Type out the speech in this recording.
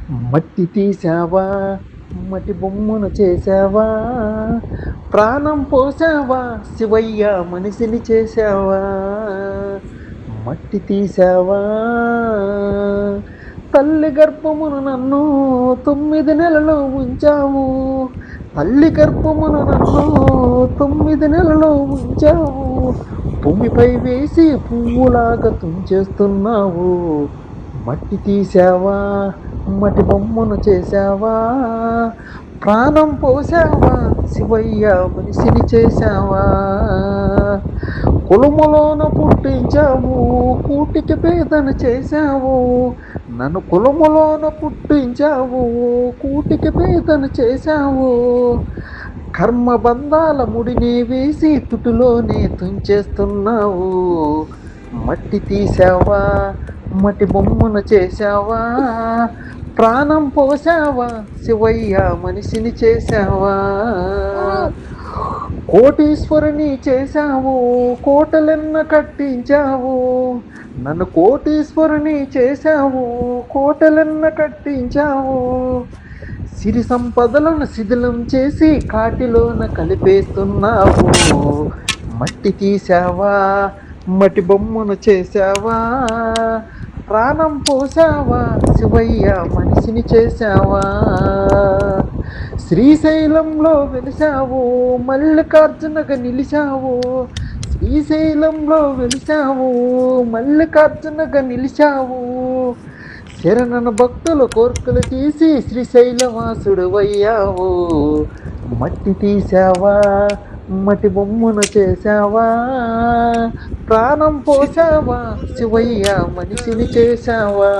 మట్టి తీసావా, మట్టి బొమ్మను చేసావా, ప్రాణం పోసావా, శివయ్య మనిషిని చేసావా. మట్టి తీసావా, తల్లి గర్భమును నన్ను 9 నెలలు ఉంచావు. తల్లి గర్భమును నన్ను 9 నెలలు ఉంచావు. భూమిపై వేసి పువ్వులాగా తుంచేస్తున్నావు. మట్టి తీసావా, మట్టి బొమ్మను చేసావా, ప్రాణం పోసావా, శివయ్య మనిషిని చేసావా. కులములోన పుట్టించావు, కూటికి పేదను చేశావు. నన్ను కులములోన పుట్టించావు, కూటికి పేదను చేశావు. కర్మబంధాల ముడిని వేసి తుటిలోనే తుంచేస్తున్నావు. మట్టి తీసావా, మట్టి బొమ్మను చేసావా, ప్రాణం పోసావా, శివయ్య మనిషిని చేసావా. కోటీశ్వరుని చేశావు, కోటలెన్న కట్టించావు. నన్ను కోటీశ్వరుని చేశావు, కోటలెన్న కట్టించావు. సిరి సంపదలను శిథిలం చేసి కాటిలోన కలిపేస్తున్నావు. మట్టి తీసావా, మట్టి బొమ్మను చేసావా, ప్రాణం పోసావా, శివయ్య మనిషిని చేసావా. శ్రీశైలంలో వెలిసావు, మల్లికార్జునగా నిలిచావు. శ్రీశైలంలో వెలిసావు, మల్లికార్జునగా నిలిచావు. శరణన భక్తుల కోర్కెలు తీసి శ్రీశైలవాసుడు అయ్యావు. మట్టి తీసావా, మట్టి బొమ్మను చేసావా, ప్రాణం పోసావా, శివయ్య మనిషిని చేసావా.